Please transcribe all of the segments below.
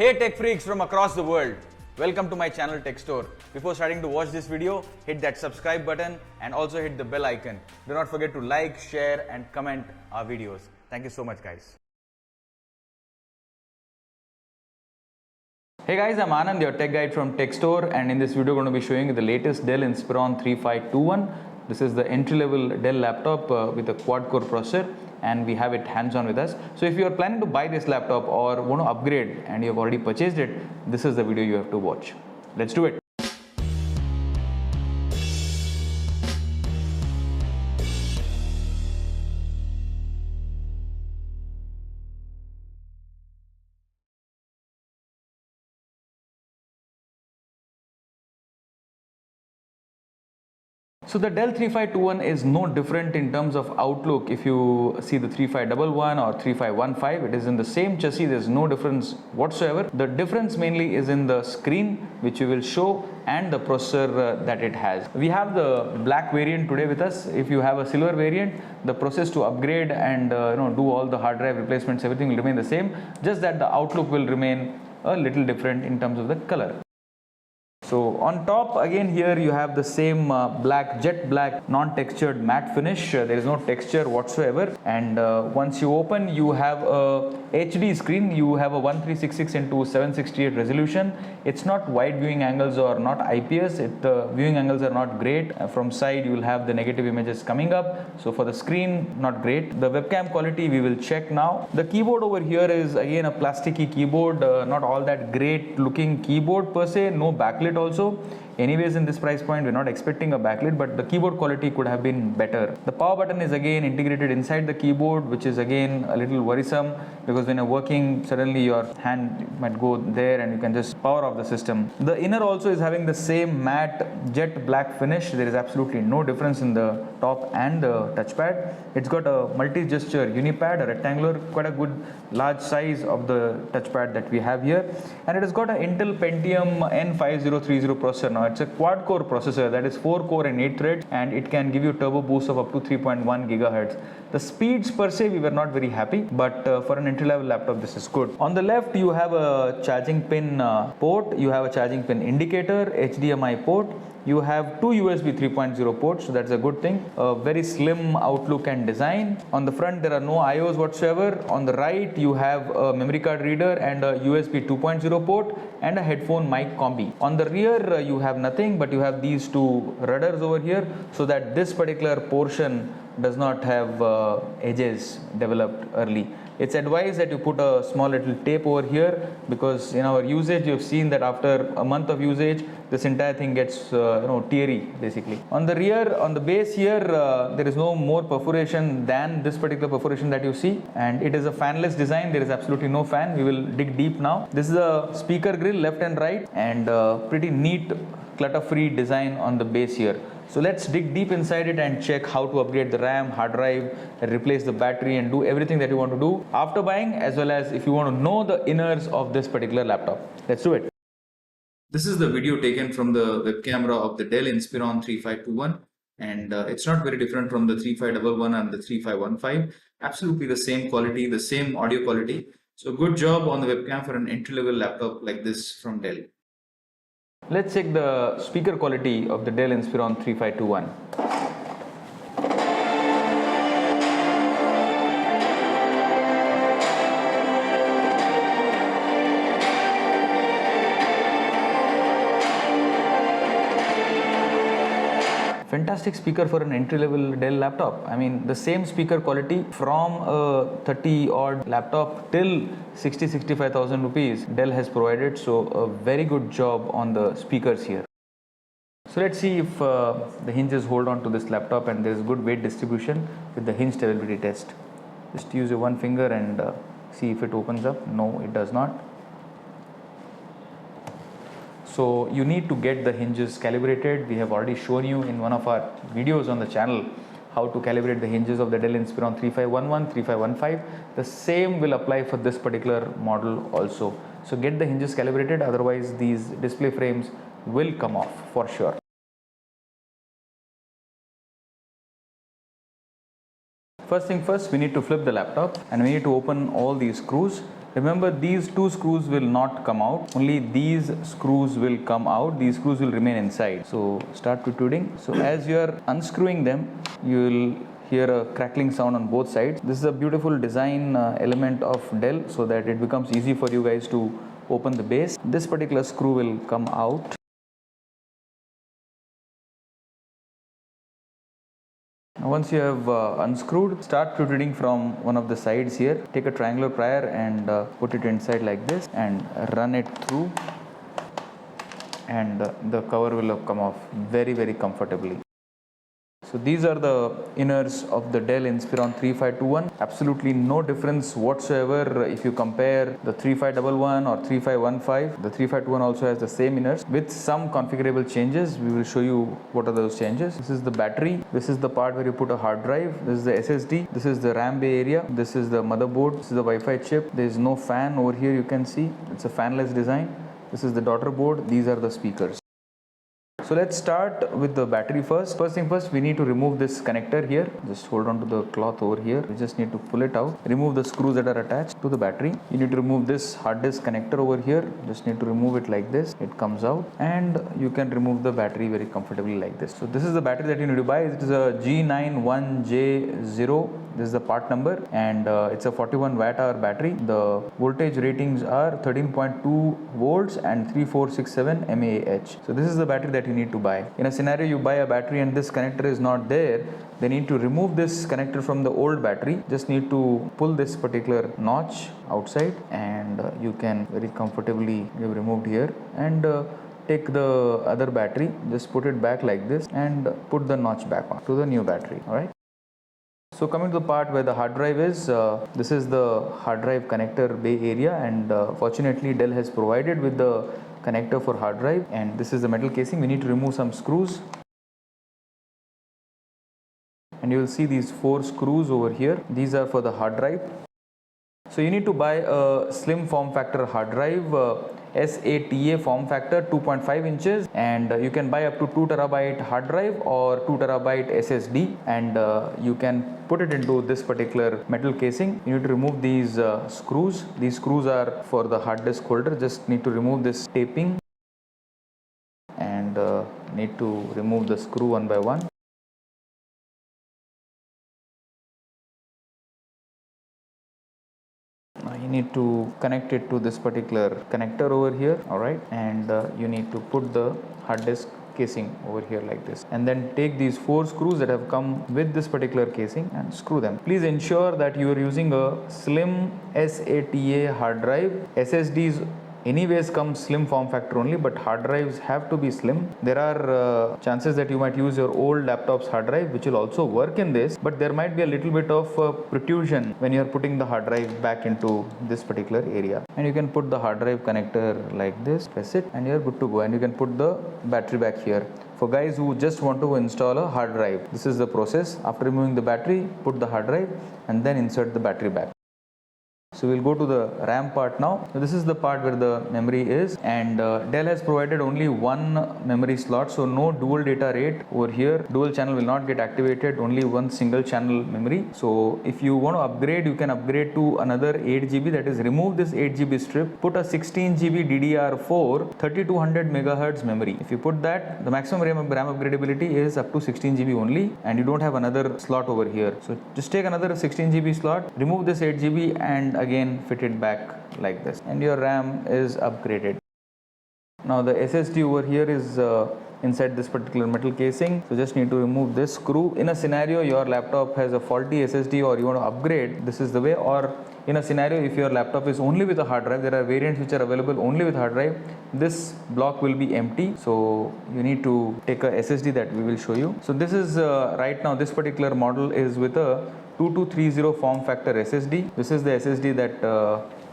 Hey tech freaks from across the world, welcome to my channel Tech Store. Before starting to watch this video, hit that subscribe button and also hit the bell icon. Do not forget to like, share and comment our videos. Thank you so much guys. Hey guys, I'm Anand, your tech guide from Tech Store, and in this video I'm going to be showing you the latest Dell Inspiron 3521. This is the entry-level Dell laptop with a quad-core processor, and we have it hands-on with us. So if you are planning to buy this laptop or want to upgrade and you have already purchased it, this is the video you have to watch. Let's do it. So the Dell 3521 is no different in terms of outlook. If you see the 3511 or 3515, it is in the same chassis. There is no difference whatsoever. The difference mainly is in the screen, which we will show, and the processor that it has. We have the black variant today with us. If you have a silver variant, the process to upgrade and do all the hard drive replacements, everything will remain the same, just that the outlook will remain a little different in terms of the color. So on top again here you have the same black, jet black, non-textured matte finish. There is no texture whatsoever, and once you open, you have a HD screen. You have a 1366 into 768 resolution. It's not wide viewing angles or not IPS. The viewing angles are not great. From side you will have the negative images coming up. So for the screen, not great. The webcam quality we will check now. The keyboard over here is again a plasticky keyboard, not all that great looking keyboard per se. No backlit also. Anyways, in this price point we're not expecting a backlit, but the keyboard quality could have been better. The power button is again integrated inside the keyboard, which is again a little worrisome, because when you're working, suddenly your hand might go there and you can just power off the system. The inner also is having the same matte jet black finish. There is absolutely no difference in the top and the touchpad. It's got a multi-gesture unipad, a rectangular, quite a good large size of the touchpad that we have here, and it has got an Intel Pentium N5030 processor. Now it's a quad core processor, that is 4 core and 8 threads, and it can give you turbo boost of up to 3.1 gigahertz. The speeds per se we were not very happy, but for an entry level laptop this is good. On the left you have a charging pin port, you have a charging pin indicator, HDMI port. You have two USB 3.0 ports, so that's a good thing. A very slim outlook and design. On the front there are no IOs whatsoever. On the right you have a memory card reader and a USB 2.0 port and a headphone mic combi. On the rear you have nothing, but you have these two rudders over here, so that this particular portion does not have edges developed early. It's advised that you put a small little tape over here, because in our usage you've seen that after a month of usage this entire thing gets teary basically. On the rear, on the base here, there is no more perforation than this particular perforation that you see, and it is a fanless design. There is absolutely no fan. We will dig deep now. This is a speaker grill left and right, and pretty neat clutter-free design on the base here. So let's dig deep inside it and check how to upgrade the RAM, hard drive, replace the battery, and do everything that you want to do after buying, as well as if you want to know the inners of this particular laptop. Let's do it. This is the video taken from the web camera of the Dell Inspiron 3521, and it's not very different from the 3511 and the 3515. Absolutely the same quality, the same audio quality. So good job on the webcam for an entry-level laptop like this from Dell. Let's check the speaker quality of the Dell Inspiron 3521. Fantastic speaker for an entry-level Dell laptop. I mean, the same speaker quality from a 30-odd laptop till 60-65,000 rupees Dell has provided. So a very good job on the speakers here. So let's see if the hinges hold on to this laptop and there is good weight distribution with the hinge stability test. Just use your one finger and see if it opens up. No, it does not. So you need to get the hinges calibrated. We have already shown you in one of our videos on the channel how to calibrate the hinges of the Dell Inspiron 3511, 3515. The same will apply for this particular model also. So get the hinges calibrated, otherwise these display frames will come off for sure. First thing first, we need to flip the laptop and we need to open all these screws. Remember, these two screws will not come out, only these screws will come out, these screws will remain inside. So start protruding. So as you are unscrewing them, you will hear a crackling sound on both sides. This is a beautiful design element of Dell, so that it becomes easy for you guys to open the base. This particular screw will come out. Once you have unscrewed, start protruding from one of the sides here. Take a triangular plier and put it inside like this and run it through, and the cover will have come off very comfortably. So these are the inners of the Dell Inspiron 3521. Absolutely no difference whatsoever if you compare the 3511 or 3515. The 3521 also has the same inners with some configurable changes. We will show you what are those changes. This is the battery. This is the part where you put a hard drive. This is the SSD. This is the RAM bay area. This is the motherboard. This is the Wi-Fi chip. There is no fan over here, you can see. It's a fanless design. This is the daughter board. These are the speakers. So let's start with the battery first. First thing first, we need to remove this connector here. Just hold on to the cloth over here. We just need to pull it out. Remove the screws that are attached to the battery. You need to remove this hard disk connector over here. Just need to remove it like this. It comes out, and you can remove the battery very comfortably like this. So this is the battery that you need to buy. It is a G91J0. This is the part number, and it's a 41 watt-hour battery. The voltage ratings are 13.2 volts and 3467 mAh. So this is the battery that you need to buy. In a scenario you buy a battery and this connector is not there, they need to remove this connector from the old battery. Just need to pull this particular notch outside, and you can very comfortably get removed here, and take the other battery, just put it back like this and put the notch back on to the new battery. Alright. So coming to the part where the hard drive is, this is the hard drive connector bay area, and fortunately Dell has provided with the connector for hard drive, and this is the metal casing. We need to remove some screws, and you will see these 4 screws over here. These are for the hard drive. So you need to buy a slim form factor hard drive, SATA form factor 2.5 inches, and you can buy up to 2 terabyte hard drive or 2 terabyte SSD, and you can put it into this particular metal casing. You need to remove these screws. These screws are for the hard disk holder. Just need to remove this taping, and need to remove the screw one by one. You need to connect it to this particular connector over here. Alright, and you need to put the hard disk casing over here like this, and then take these 4 screws that have come with this particular casing and screw them. Please ensure that you are using a slim SATA hard drive. SSDs anyways come slim form factor only, but hard drives have to be slim. There are chances that you might use your old laptop's hard drive, which will also work in this, but there might be a little bit of protrusion when you are putting the hard drive back into this particular area. And you can put the hard drive connector like this, press it, and you are good to go. And you can put the battery back here. For guys who just want to install a hard drive, this is the process. After removing the battery, put the hard drive and then insert the battery back. So we'll go to the RAM part now. So this is the part where the memory is, and Dell has provided only one memory slot, so no dual data rate over here. Dual channel will not get activated, only one single channel memory. So if you want to upgrade, you can upgrade to another 8 GB, that is remove this 8 GB strip, put a 16 GB DDR4 3200 MHz memory. If you put that, the maximum RAM upgradability is up to 16 GB only, and you don't have another slot over here. So just take another 16 GB slot, remove this 8 GB and again fit it back like this, and your RAM is upgraded. Now the SSD over here is inside this particular metal casing, so just need to remove this screw. In a scenario your laptop has a faulty SSD or you want to upgrade, this is the way. Or in a scenario if your laptop is only with a hard drive, there are variants which are available only with hard drive, this block will be empty, so you need to take a SSD that we will show you. So this is right now this particular model is with a 2230 form factor SSD. This is the SSD that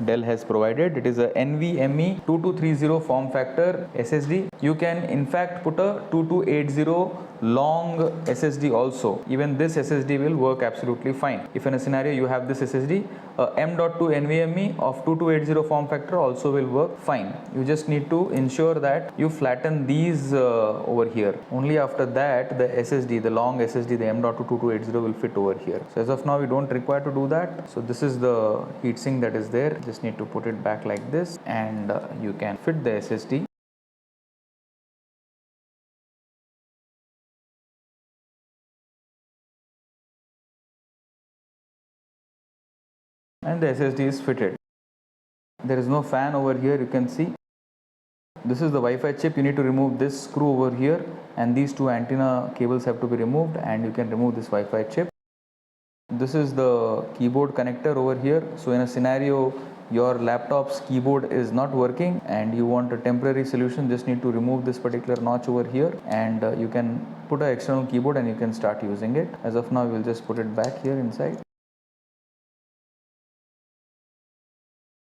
Dell has provided. It is a NVMe 2230 form factor SSD. You can in fact put a 2280 long SSD also, even this SSD will work absolutely fine. If in a scenario you have this SSD, M.2 NVMe of 2280 form factor also will work fine. You just need to ensure that you flatten these over here. Only after that the SSD, the long SSD, the M.2 2280 will fit over here. So as of now we don't require to do that. So this is the heatsink that is there. Just need to put it back like this, and you can fit the SSD. And the SSD is fitted. There is no fan over here, you can see. This is the Wi-Fi chip. You need to remove this screw over here, and these two antenna cables have to be removed, and you can remove this Wi-Fi chip. This is the keyboard connector over here. So in a scenario your laptop's keyboard is not working and you want a temporary solution, just need to remove this particular notch over here, and you can put an external keyboard and you can start using it. As of now we'll just put it back here inside.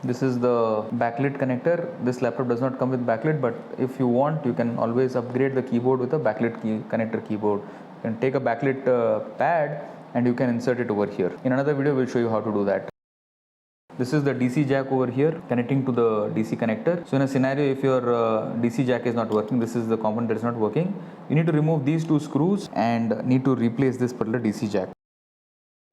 This is the backlit connector. This laptop does not come with backlit, but if you want, you can always upgrade the keyboard with a backlit connector keyboard. You can take a backlit pad and you can insert it over here. In another video, we'll show you how to do that. This is the DC jack over here connecting to the DC connector. So in a scenario, if your DC jack is not working, this is the component that is not working, you need to remove these two screws and need to replace this particular DC jack.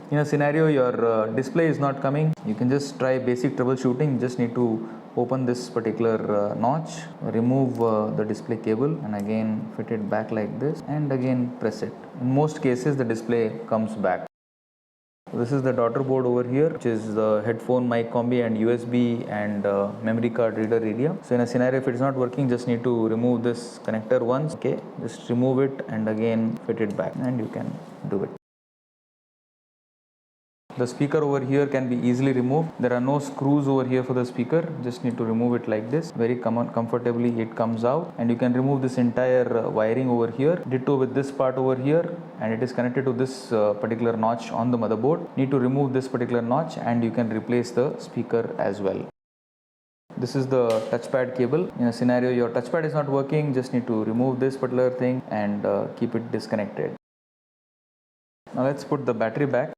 In a scenario your display is not coming, you can just try basic troubleshooting. Just need to open this particular notch, remove the display cable, and again fit it back like this, and again press it. In most cases the display comes back. This is the daughter board over here, which is the headphone mic combi and USB and memory card reader area. So in a scenario if it is not working, just need to remove this connector once. Okay, just remove it and again fit it back, and you can do it. The speaker over here can be easily removed. There are no screws over here for the speaker. Just need to remove it like this. Very comfortably it comes out, and you can remove this entire wiring over here. Ditto with this part over here, and it is connected to this particular notch on the motherboard. Need to remove this particular notch and you can replace the speaker as well. This is the touchpad cable. In a scenario your touchpad is not working, just need to remove this particular thing and keep it disconnected. Now let's put the battery back.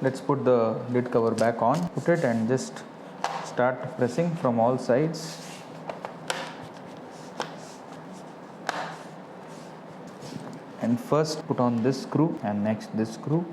Let's put the lid cover back on, put it and just start pressing from all sides. And first put on this screw and next this screw.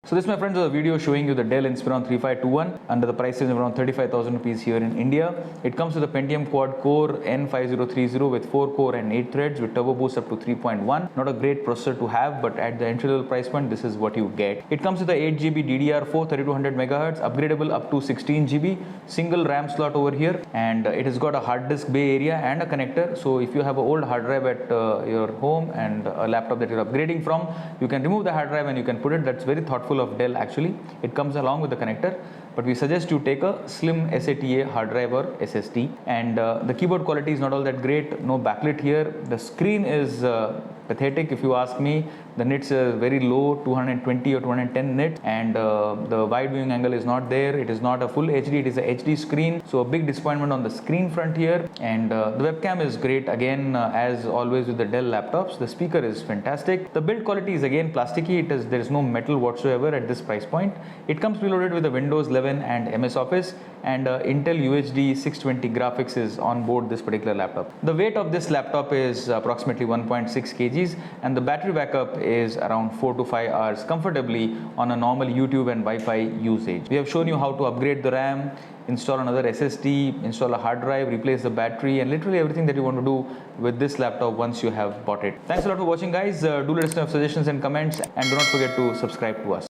So this, my friends, is a video showing you the Dell Inspiron 3521 under the price range of around 35,000 rupees here in India. It comes with a Pentium quad core N5030 with 4 core and 8 threads with turbo boost up to 3.1. Not a great processor to have, but at the entry level price point, this is what you get. It comes with a 8GB DDR4 3200 MHz, upgradable up to 16GB, single RAM slot over here, and it has got a hard disk bay area and a connector. So if you have an old hard drive at your home and a laptop that you're upgrading from, you can remove the hard drive and you can put it. That's very thoughtful of Dell actually. It comes along with the connector, but we suggest you take a slim SATA hard drive or SSD. And the keyboard quality is not all that great. No backlit here. The screen is pathetic if you ask me. The nits are very low, 220 or 210 nit, and the wide viewing angle is not there. It is not a full HD, it is a HD screen, so a big disappointment on the screen front here. And the webcam is great again, as always with the Dell laptops. The speaker is fantastic. The build quality is again plasticky. There is no metal whatsoever at this price point. It comes preloaded with the Windows 11 and MS Office, and Intel UHD 620 graphics is on board this particular laptop. The weight of this laptop is approximately 1.6 kgs, and the battery backup is around 4 to 5 hours comfortably on a normal YouTube and Wi-Fi usage. We have shown you how to upgrade the RAM, install another SSD, install a hard drive, replace the battery, and literally everything that you want to do with this laptop once you have bought it. Thanks a lot for watching, guys. Do let us know suggestions and comments, and do not forget to subscribe to us.